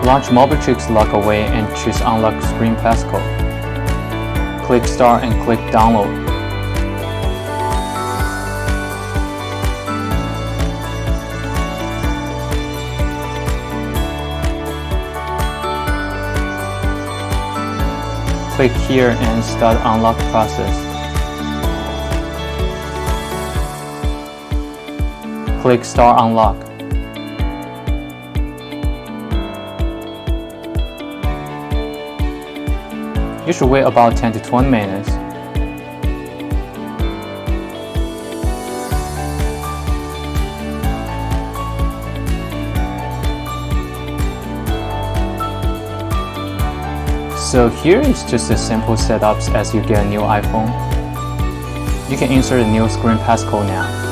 Launch Mobitrix LockAway and choose Unlock Screen Passcode. Click Start and click Download. Click here and start unlock process. Click Start Unlock. You should wait about 10 to 20 minutes. So here is just a simple setup as you get a new iPhone. You can insert a new screen passcode now.